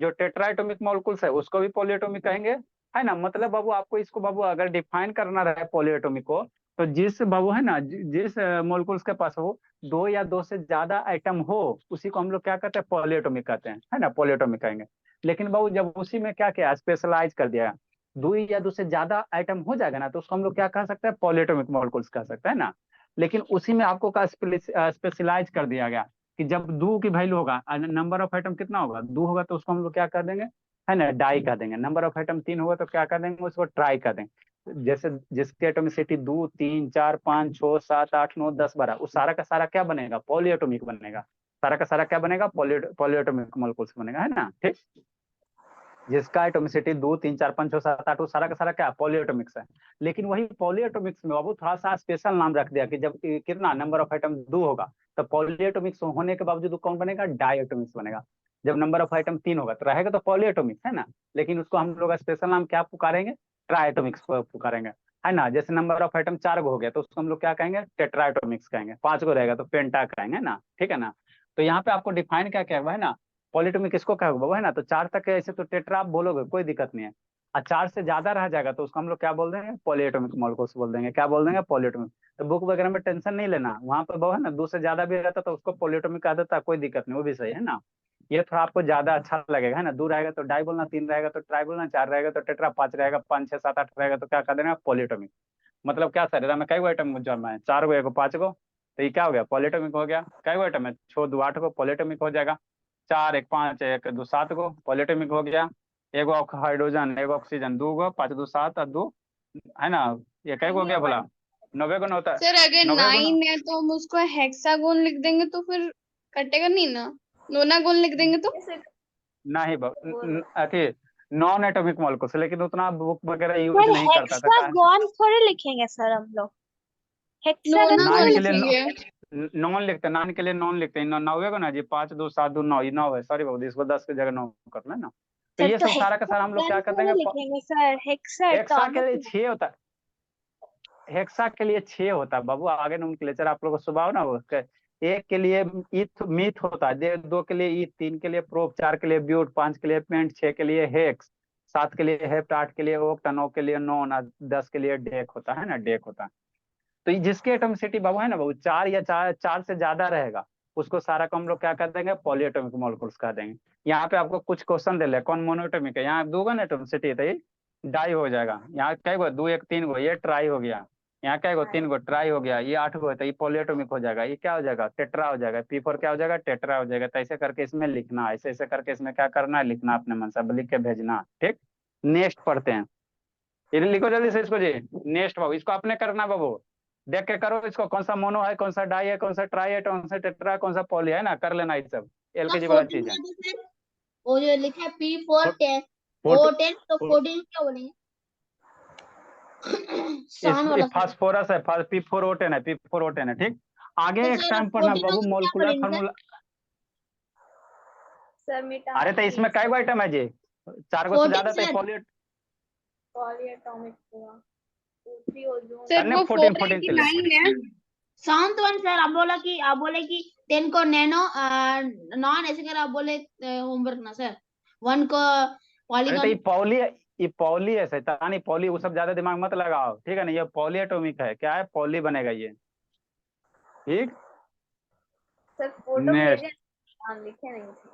जो टेट्राएटोमिक मॉलिक्यूल्स है उसको भी पॉलीएटोमिक कहेंगे, है ना। मतलब बाबू आपको इसको बाबू अगर डिफाइन करना रहे पॉलीएटोमिक को, तो जिस बाबू है ना, जिस मॉलिक्यूल्स के पास हो दो या दो से ज्यादा आइटम हो, उसी को हम लोग क्या कहते हैं, पॉलीएटोमिक कहते हैं, है ना, पॉलीएटोमिक कहेंगे। लेकिन बाबू जब उसी में क्या किया, स्पेशलाइज कर दिया, दो या दो से ज्यादा आइटम हो जाएगा ना, तो उसको हम लोग क्या कह सकते हैं, पॉलीएटोमिक मॉलिक्यूल्स कह सकते हैं ना। लेकिन उसी में आपको का स्पेशलाइज कर दिया गया कि जब दो की वैल्यू होगा, नंबर ऑफ आइटम कितना होगा, दो होगा, तो उसको हम लोग क्या कर देंगे, है ना, डाई कर देंगे। नंबर ऑफ आइटम तीन होगा तो क्या कर देंगे, उसको ट्राई कर देंगे। जैसे जिसकी एटोमिसिटी 2 3 4 5 6 7 8 9 10 12, उस सारा का सारा क्या बनेगा, पॉलीएटोमिक बनेगा। सारा का सारा क्या बनेगा, पॉलीएटोमिक मॉलिक्यूल्स बनेगा, है ना, ठीक। जिसका एटोमिसिटी 2 3 4 5 6 7 8, वो सारा का सारा क्या, पॉलीएटोमिक्स है। लेकिन वही पॉलीएटोमिक्स में बाबू थोड़ा सा स्पेशल नाम रख दिया कि जब कितना नंबर ऑफ आइटम 2 होगा, तो पॉलीएटोमिक्स होने के बावजूद कौन बनेगा, डायएटोमिक्स बनेगा। जब नंबर ऑफ आइटम 3 होगा तो रहेगा तो पॉलीएटोमिक्स, है ना। लेकिन उसको हम लोग स्पेशल नाम क्या पुकारेंगे, ट्राइएटोमिक्स पुकारेंगे, है ना। जैसे नंबर ऑफ आइटम 4 हो गया तो उसको हम लोग क्या कहेंगे, टेट्राएटोमिक्स कहेंगे। 5 रहेगा तो पेंटा कहेंगे ना, ठीक है ना। तो यहाँ पे आपको डिफाइन क्या क्या हुआ है ना, पॉलीटोमिक किसको कहोगे बाबू, है ना। तो 4 तक ऐसे तो टेट्रा आप बोलोगे, कोई दिक्कत नहीं है। और 4 से ज्यादा रह जाएगा तो उसको हम लोग क्या बोल देंगे, पॉलीएटोमिक मॉलिक्यूल्स बोल देंगे। क्या बोल देंगे, पॉलीएटोमिक। तो बुक वगैरह में टेंशन नहीं लेना, वहां पर वो है ना 2 से ज्यादा भी रहता तो उसको पॉलीएटोमिक कहा देता, कोई दिक्कत नहीं, वो भी सही है ना। ये थोड़ा आपको ज्यादा अच्छा लगेगा, है ना। 2 रहेगा तो डाई बोलना, 3 रहेगा तो ट्राई बोलना, 4 रहेगा तो टेट्रा, 5 रहेगा, 5 6 7 8 रहेगा तो क्या कर देना, पॉलीएटोमिक। मतलब क्या सर, में कई आइटम जमा है, 4 गो 5 गो, तो ये क्या हो गया, पॉलीएटोमिक हो गया। कई आइटम है, 6 2 8 गो, पॉलीएटोमिक हो जाएगा। 4 1 5 1 2 7 गो, पॉलीएटोमिक हो गया। एगो हाइड्रोजन, एगो ऑक्सीजन, 2 गो, 5 2 7 और 2, है ना। ये कई गो हो गया बोला, 90 गुण होता है। सर अगर 90 गुण 9 है तो हम उसको हेक्सागोन लिख देंगे तो फिर कटेगा नहीं ना। नोनागोन लिख देंगे तो। नहीं अथी नॉन एटॉमिक मॉलिक्यूल्स, लेकिन उतना बुक वगैरह यूज सर नहीं करता था। हेक्सागोन थोड़े लिखेंगे सर हम लोग, हेक्सागन नोनागोन थोड़े नाइन के लिए लिखेंगे। नॉन लिखते, 9 के लिए नॉन लिखते हैं। 9 को ना जी, 5 2 7 2 9, ये 9 है, सॉरी बाबू, इसको 10 की जगह 9 करना है ना। तो सर ये तो सब सारा का सारा हम लोग क्या हेक्सागन कर थोड़े देंगे, लिखेंगे सर, हेक्सा हेक्सा के लिए एटॉमिक। 6 होता है। हेक्सा के लिए 6 होता है बाबू, आगे नोमेनक्लेचर आप लोगों को सुभाव ना हो। एक के लिए इथ मीथ होता है, दो के लिए ईथ, 3 के लिए प्रोप, 4 के लिए ब्यूट, 5 के लिए पेंट, 6 के लिए हेक्स, 7 के लिए हेप्ट, 8 के लिए ओक्ट, 9 के लिए नॉन, 10 के लिए डेक होता है ना, डेक होता है। तो जिसकी एटॉमिसिटी बाबू है ना बाबू 4 या 4 से ज्यादा रहेगा, उसको सारा को हम लोग क्या कर देंगे, पॉलीएटॉमिक मॉलिक्यूल्स कह देंगे। यहाँ पे आपको कुछ क्वेश्चन दे ले, कौन मोनोएटॉमिक है, यहाँ दूगो ना एटॉमिसिटी, तो ये डाई हो जाएगा। यहाँ कई गो, 2 1 3 गो, ये ट्राई हो गया। यहाँ कई गो, 3 गो ट्राई हो गया, ये 8 गो है, तो ये पॉलीएटॉमिक हो जाएगा। ये क्या हो जाएगा, टेट्रा हो जाएगा। P4 क्या हो जाएगा, टेट्रा हो जाएगा। तो ऐसे करके इसमें लिखना, ऐसे ऐसे करके इसमें क्या करना है, लिखना, अपने मन से लिख के भेजना। ठीक, नेक्स्ट पढ़ते हैं। ये लिखो जल्दी से इसको जी, नेक्स्ट बाबू, इसको आपने करना बाबू, देख के करो इसको, कौन सा मोनो है, कौन सा डाई है, कौन सा ट्राई है, कौन सा टेट्रा है, कौन सा पॉली है ना, कर लेना ये सब, एलकेजी वाला चीज है। वो जो लिखा है P4 10 वो 10 तो 14 क्या बोलेंगे? सान वाला फास्फोरस है, P4O10 है, P4O10 है। ठीक, आगे तो एक सर टाइम पढ़ना 14 बाबू, को क्या मोलिकुलर बोलेंगे फार्मूला। सर मिटा अरे तो इसमें कई गो आइटम है जी, 4 गो से ज्यादा, तो पॉलीएटॉमिक हुआ, दूसरी ओजोन। सर करने वो 14 14 चले। 489 है। शांत वन सर, आप बोला कि 10 को नैनो नॉन ऐसे कर, आप बोले होमवर्क ना सर, 1 को अरे तो पॉलीगॉन। ये पॉली है शैतानी, पॉली, वो सब ज्यादा दिमाग मत लगाओ, ठीक है ना। ये पॉलीएटॉमिक है, क्या है, पॉली बनेगा ये। ठीक, सर फोटो नेक्स्ट, भेजे, नाम लिखे नहीं थे।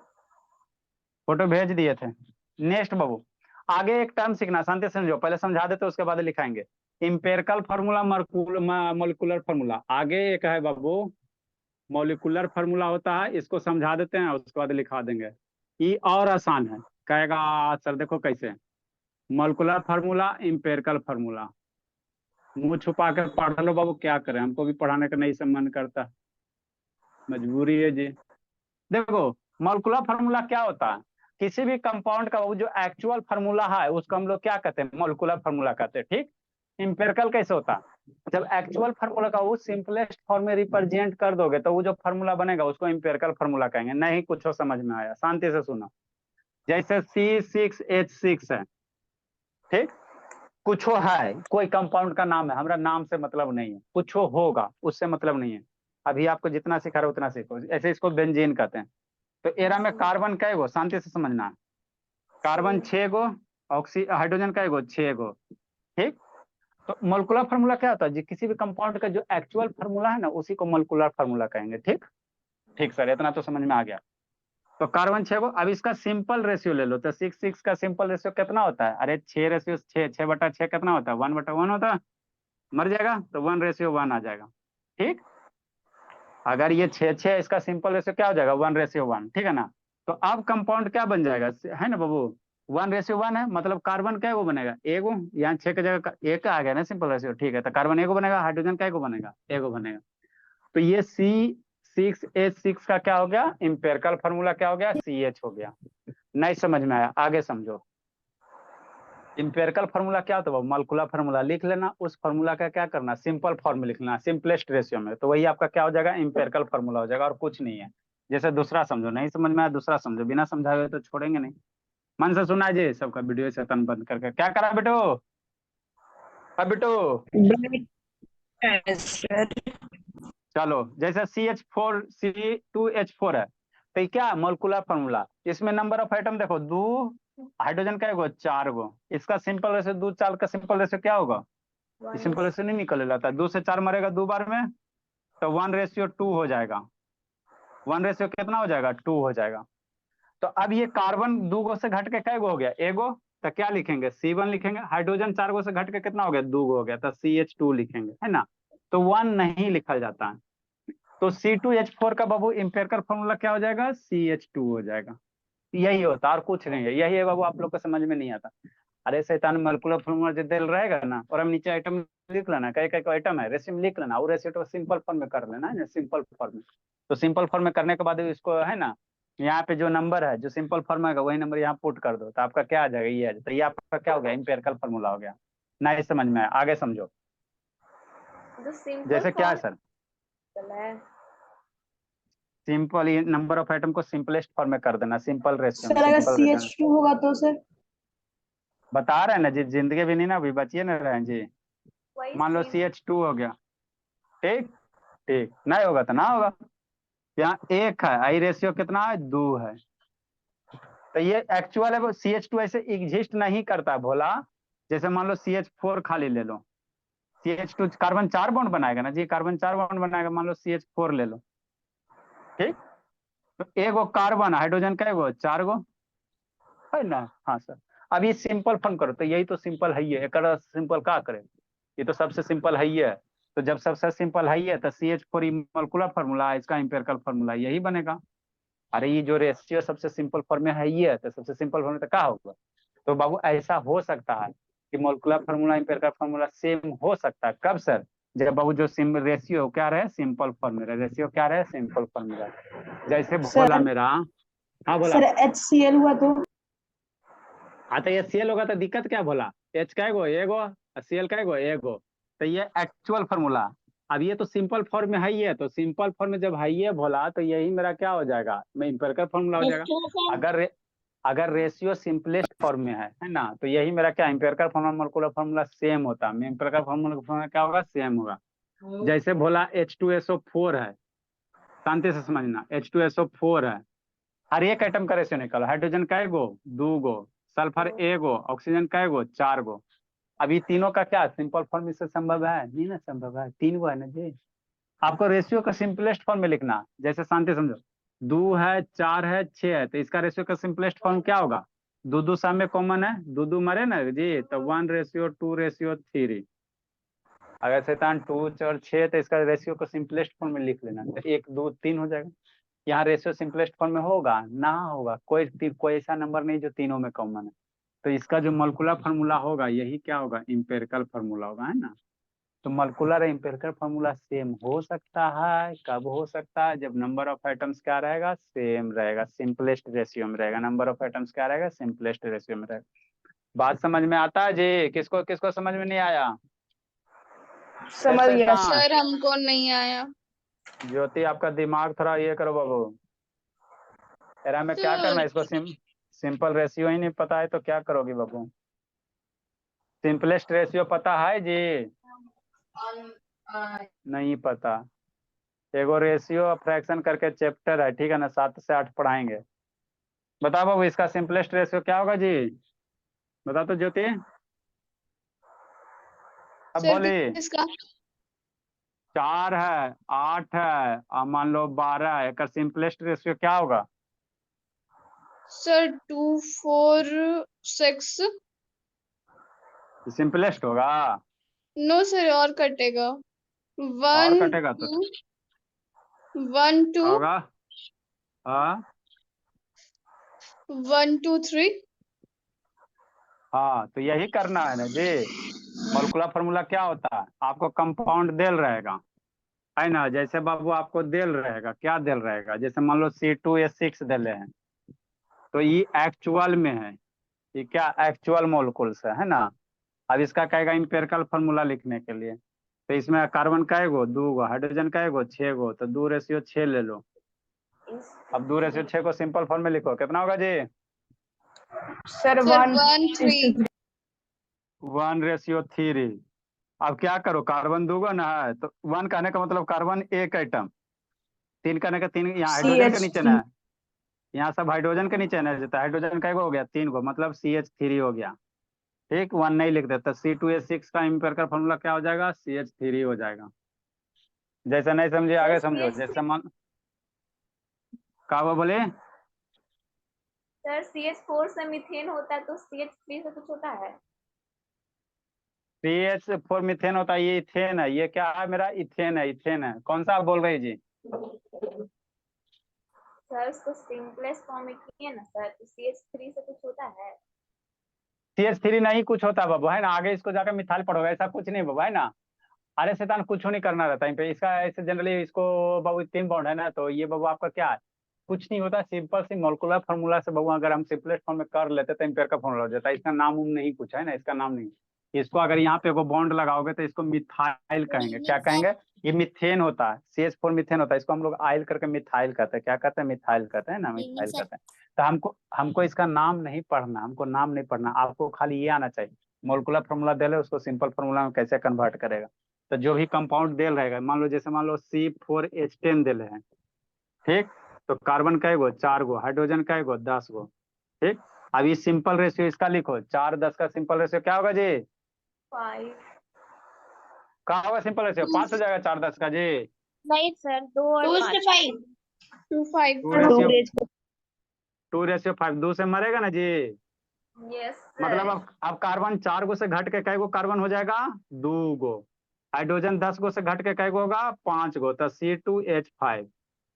फोटो भेज दिए थे। नेक्स्ट बाबू, आगे एक टर्म सीखना, शांति से समझो, पहले समझा देते उसके बाद लिखाएंगे। Empirical formula, molecular formula. आगे एक है बाबू, मोलिकुलर फार्मूला होता है, इसको समझा देते हैं, उसके बाद लिखा देंगे। ये और आसान है, कहेगा सर देखो कैसे, मोलिकुलर फार्मूला, इंपेरिकल फार्मूला। मुंह छुपा कर पढ़ लो बाबू, क्या करें, हमको भी पढ़ाने का नहीं सब मन करता, मजबूरी है जी। देखो, मोलिकुलर फार्मूला क्या होता है, किसी भी कंपाउंड का वो जो एक्चुअल फार्मूला है उसको हम लोग क्या कहते हैं, मोलिकुलर फार्मूला कहते हैं। ठीक, इंपेरिकल कैसे होता है, जब एक्चुअल फार्मूला का वो सिंपलेस्ट फॉर्म में रिप्रेजेंट कर दोगे तो वो जो फार्मूला बनेगा उसको इंपेरिकल फार्मूला कहेंगे। नहीं कुछ समझ में आया, शांति से सुनो। जैसे C6H6 है, ठीक, कुछ है, कोई कंपाउंड का नाम है, हमारा नाम से मतलब नहीं है, कुछ होगा उससे मतलब नहीं है। अभी आपको जितना सिखा रहा उतना सीखो। ऐसे इसको बेंजीन कहते हैं। तो एरा में कार्बन कै गो, शांति से समझना, कार्बन 6 गो, हाइड्रोजन कै गो, 6 गो। ठीक, तो मोलिकुलर फार्मूला क्या होता है जी, किसी भी कंपाउंड का जो एक्चुअल फार्मूला है ना उसी को मोलिकुलर फार्मूला कहेंगे। ठीक, ठीक सर, इतना तो समझ में आ गया। तो कार्बन 6 गो, अब इसका सिंपल रेशियो ले लो, तो 6 का सिंपल रेशियो कितना होता है, अरे 6 बटा 6 कितना होता है, 1/1 होता है, मर जाएगा तो 1:1 आ जाएगा। ठीक, अगर ये 6 इसका सिंपल रेशियो क्या हो जाएगा, 1:1, ठीक है ना। तो अब कंपाउंड क्या बन जाएगा, है ना बाबू, 1:1 है, मतलब कार्बन क्या वो बनेगा, एगो, यहाँ 6 की जगह एक आ गया ना सिंपल रेशियो, ठीक है, तो कार्बन एगो बनेगा, हाइड्रोजन क्या बनेगा, एगो बनेगा। तो ये C6H6 का क्या हो गया, इंपेरिकल फार्मूला क्या हो गया, CH हो गया। नहीं समझ में आया, आगे समझो। इंपेरिकल फार्मूला क्या होता है, मोलिकुलर फार्मूला लिख लेना, उस फार्मूला का क्या करना, सिंपल फॉर्म में लिखना, सिंपलेस्ट रेशियो में, तो वही आपका क्या हो जाएगा, इंपेरिकल फार्मूला हो जाएगा, और कुछ नहीं है। जैसे दूसरा समझो, नहीं समझ में आया दूसरा समझो, बिना समझाए हुए तो छोड़ेंगे नहीं। मन से सुना जी सबका, वीडियो से तन बंद करके। क्या करा बेटो, अब बेटो चलो, जैसे C2H4 है, तो ये क्या मोलिकुलर फार्मूला, इसमें नंबर ऑफ आइटम देखो, 2, हाइड्रोजन का गो 4 गो, इसका सिंपल रेशियो 2 4 का सिंपल रेशियो क्या होगा, सिंपल रेशियो नहीं निकल जाता, 2 से 4 मरेगा 2 बार में, तो 1:2 हो जाएगा, 1 कितना हो जाएगा, 2 हो जाएगा। तो अब ये कार्बन 2 गो से घट के कै गो हो गया, एगो, तो क्या लिखेंगे, C1 लिखेंगे। हाइड्रोजन 4 गो से घट के कितना हो गया, 2 गो हो गया, तो CH2 लिखेंगे, है ना। तो 1 नहीं लिखा जाता है। तो C2H4 का बाबू इंपेरिकल फार्मूला क्या हो जाएगा, CH2 हो जाएगा। यही होता और कुछ नहीं है, यही है बाबू, आप लोग को समझ में नहीं आता। अरे शैतान, मोलिकुलर फार्मूला जो दिल रहेगा ना, और हम नीचे आइटम लिख लेना, कई कई आइटम है, रेसिम लिख लेना, और रेसिम सिंपल फॉर्म में कर लेना है ना, सिंपल फॉर्म में। तो सिंपल फॉर्म में करने के बाद इसको है ना, यहाँ पे जो नंबर है, जो सिंपल फॉर्म है वही नंबर यहाँ पुट कर दो, तो आपका क्या आ जाएगा, ये आ जाएगा। तो ये आपका क्या हो गया, इंपेरिकल फार्मूला हो गया। नहीं समझ में आया, आगे समझो। जैसे क्या है सर, सिंपल, ये नंबर ऑफ आइटम को सिंपलेस्ट फॉर्म में कर देना, सिंपल रेशियो में, सर अगर सिंपल रेशियो में। CH2 होगा तो सर बता रहे हैं ना जी, जिंदगी भी नहीं ना अभी बचिए ना रहे जी। वही मान लो same। CH2 हो गया, ठीक ठीक, नहीं होगा तो ना होगा। यहाँ 1 है, आई रेशियो कितना है, 2 है, तो ये एक्चुअल है। वो CH2 ऐसे एग्जिस्ट नहीं करता भोला। जैसे मान लो CH4 खाली ले लो, CH2 कार्बन 4 बॉन्ड बनाएगा ना जी, कार्बन 4 बॉन्ड बनाएगा। मान लो CH4 ले लो, ठीक, तो एगो कार्बन, हाइड्रोजन का एगो, 4 गो है ना। हाँ सर, अब ये सिंपल फन करो, तो यही तो सिंपल है, ये एक सिंपल का करे, ये तो सबसे सिंपल है ही है। तो जब सबसे सिंपल है ही है, तो CH4 मॉलिक्यूलर फार्मूला, इसका इंपेरिकल फार्मूला यही बनेगा। अरे ये जो रेशियो सबसे सिंपल फॉर्म में है ही है, तो सबसे सिंपल फॉर्म में तो क्या होगा। तो बाबू ऐसा हो सकता है कि molecular formula empirical formula same हो सकता है। कब सर, जब बाबू जो रेशियो क्या रहे, सिंपल फॉर्म में रहे, रेशियो क्या रहे, सिंपल फॉर्म में रहे। जैसे भोला सर मेरा, हाँ बोला। सर HCl हुआ तो? हाँ तो ये CL होगा तो दिक्कत क्या बोला, H का एगो एगो, CL का एगो एगो, तो ये एक्चुअल फार्मूला। अब ये तो सिंपल फॉर्म में है ही है, तो सिंपल फॉर्म में जब है ही है भोला, तो यही मेरा क्या हो जाएगा, मैं इंपेरिकल फार्मूला हो जाएगा। अगर अगर रेशियो सिंपलेस्ट फॉर्म में है ना, तो यही मेरा क्या, empirical formula molecular formula same होता है। इंपेरिकल फार्मूला क्या होगा, सेम होगा। जैसे बोला H2SO4 है, शांति से समझना, H2SO4 है, हर एक आइटम का रेशियो निकालो। हाइड्रोजन का एगो, 2 गो, सल्फर एगो, ऑक्सीजन का एगो, 4 गो। अभी तीनों का क्या सिंपल फॉर्म इससे संभव है, नहीं ना संभव है, 3 गो है ना जी। आपको रेशियो का सिंपलेस्ट फॉर्म में लिखना, जैसे शांति समझो, 2 है, 4 है, 6 है, तो इसका रेशियो का सिंपलेस्ट फॉर्म क्या होगा, 2 सब में कॉमन है, 2 मरे ना जी, तो 1:2:3। अगर शैतान 2 और 6, तो इसका रेशियो को सिंपलेस्ट फॉर्म में लिख लेना, तो 1 2 3 हो जाएगा। यहाँ रेशियो सिंपलेस्ट फॉर्म में होगा ना, होगा, कोई ऐसा नंबर नहीं जो तीनों में कॉमन है। तो इसका जो मॉलिक्यूलर फार्मूला होगा यही क्या होगा, इंपेरिकल फार्मूला होगा, है ना। तो मॉलिक्यूलर इंपेरिकल फार्मूला सेम हो सकता है, कब हो सकता है, जब नंबर ऑफ एटम्स क्या रहेगा, सेम रहेगा, सिंपलेस्ट रेशियो में रहेगा। नंबर ऑफ एटम्स क्या रहेगा, सिंपलेस्ट रेशियो में रहेगा। बात समझ में आता है जी, किसको किसको समझ में नहीं आया। समझ गया। सर हमको नहीं आया। ज्योति आपका दिमाग थोड़ा ये करो बाबू, तेरा में क्या करना है, इसको सिंपल रेशियो ही नहीं पता है तो क्या करोगी बाबू। सिंपलेस्ट रेशियो पता है जी, नहीं पता। एगो रेशियो फ्रैक्शन करके चैप्टर है, ठीक है ना, 7 से 8 पढ़ाएंगे। बताओ बाबू इसका सिंपलेस्ट रेशियो क्या होगा जी, बता तो ज्योति, अब सर बोली। किसका? 4 है, 8 है, और मान लो 12 है, इसका सिंपलेस्ट रेशियो क्या होगा। सर 2 4 6। सिंपलेस्ट होगा, नो सर, और कटेगा। और 1 कटेगा तो 2 1 2 क्या होगा, हाँ 1 2 3। हाँ, तो यही करना है ना जी। मॉलिक्यूलर फार्मूला क्या होता है, आपको कंपाउंड देल रहेगा, है ना। जैसे बाबू आपको देल रहेगा, क्या देल रहेगा, जैसे मान लो C2H6 देले हैं, तो ये एक्चुअल में है, ये क्या एक्चुअल मॉलिक्यूल्स है ना। अब इसका कहेगा इंपेरिकल फार्मूला लिखने के लिए, तो इसमें कार्बन का एगो, 2 गो, हाइड्रोजन का एगो, 6 गो, तो 2:6 ले लो। अब 2:6 को सिंपल फॉर्म में लिखो, कितना होगा जी, सर सर 1 1 3। 1:3। अब क्या करो, कार्बन 2 गो ना है, तो 1 कहने का मतलब कार्बन एक आइटम, 3 कहने का 3, यहाँ हाइड्रोजन के नीचे ना CH3। है, यहाँ सब हाइड्रोजन के नीचे ना है, हाइड्रोजन का एगो हो गया, 3 गो, मतलब CH3 हो गया, ठीक। 1 नहीं लिख देता, C2H6 का इंपेरिकल फार्मूला क्या हो जाएगा, CH3 हो जाएगा। जैसा नहीं समझे आगे समझो, जैसे मन का वो बोले। सर CH4 से मीथेन होता है तो CH3 से कुछ होता है? CH4 मीथेन होता है, ये इथेन है, ये क्या है मेरा, इथेन है, इथेन है। कौन सा आप बोल रही जी, सर उसको सिंपलेस्ट फॉर्म में किए ना सर, तो CH3 से कुछ होता है? CH3 नहीं कुछ होता बाबू, है ना, आगे इसको जाकर मिथाइल पढ़ोगे, ऐसा कुछ नहीं बाबू, है ना। अरे शैतान कुछ नहीं करना रहता है पे, इसका ऐसे जनरली इसको बाबू 3 बॉन्ड है ना, तो ये बाबू आपका क्या है, कुछ नहीं होता, सिंपल सी मोलिकुलर फार्मूला से बाबू अगर हम सिंपलेस्ट फॉर्म में कर लेते तो एम्पेयर का फॉर्मूला हो जाता है। इसका नाम उम नहीं कुछ है ना, इसका नाम नहीं। इसको अगर यहाँ पे बॉन्ड लगाओगे तो इसको मिथाइल कहेंगे, क्या कहेंगे, ये मिथेन होता है, CH4 मिथेन होता है, इसको हम लोग आयल करके मिथाइल कहते हैं, क्या कहते हैं, मिथाइल कहते हैं ना, मिथाइल कहते हैं। तो हमको हमको इसका नाम नहीं पढ़ना, हमको नाम नहीं पढ़ना, आपको खाली ये आना चाहिए। मोलकुलर फॉर्मूला दे ले उसको सिंपल फॉर्मूला में कैसे कन्वर्ट करेगा। तो जो भी कंपाउंड देल रहेगा, मान लो जैसे मान लो C4H10 देले हैं, ठीक, तो कार्बन कै गो 4 गो, हाइड्रोजन कै गो 10 गो, ठीक। अब ये सिंपल रेशियो इसका लिखो, 4-10 का सिंपल रेशियो क्या होगा जी? 5। क्या होगा सिंपल रेशियो? 5 हो जाएगा 4-10 का जी। नहीं सर, 2 और 5। 2:5। 2:5। 2:5, 2 से मरेगा ना जी। यस मतलब अब कार्बन 4 गो से घट के कै गो कार्बन हो जाएगा? 2 गो। हाइड्रोजन 10 गो से घट के कै गो होगा? 5 गो, तो C2H5।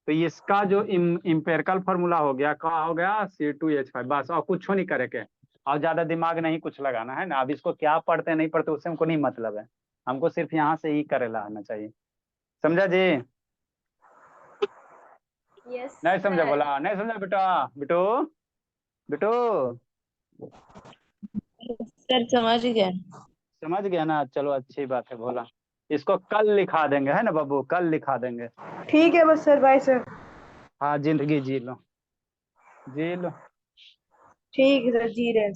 तो इसका जो इंपेरिकल फार्मूला हो गया, क्या हो गया? C2H5। बस, और कुछ नहीं करे के, और ज्यादा दिमाग नहीं कुछ लगाना है ना। अब इसको क्या पढ़ते नहीं पढ़ते उससे हमको नहीं मतलब है, हमको सिर्फ यहाँ से ही करेला आना चाहिए। समझा जी? यस नहीं समझा? बोला नहीं समझा बेटा? बिटू बिटू सर समझ गया। समझ गया ना? चलो अच्छी बात है। बोला इसको कल लिखा देंगे, है ना बाबू? कल लिखा देंगे। ठीक है बस सर, बाय सर। हाँ, जिंदगी जी लो, जी लो। ठीक है सर, जी रहे हैं।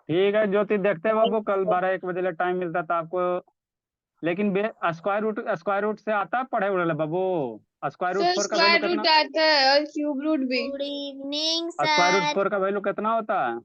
ठीक है ज्योति, देखते हैं बाबू कल 12-1 बजे टाइम मिलता था आपको। लेकिन स्क्वायर रूट से आता है पढ़े उड़े बाबू? स्क्वायर रूट सर 4 का वैल्यू स्क्वायर रूट कितना? आता है और क्यूब रूट भी। Good evening square root sir. 4 का वैल्यू कितना होता है?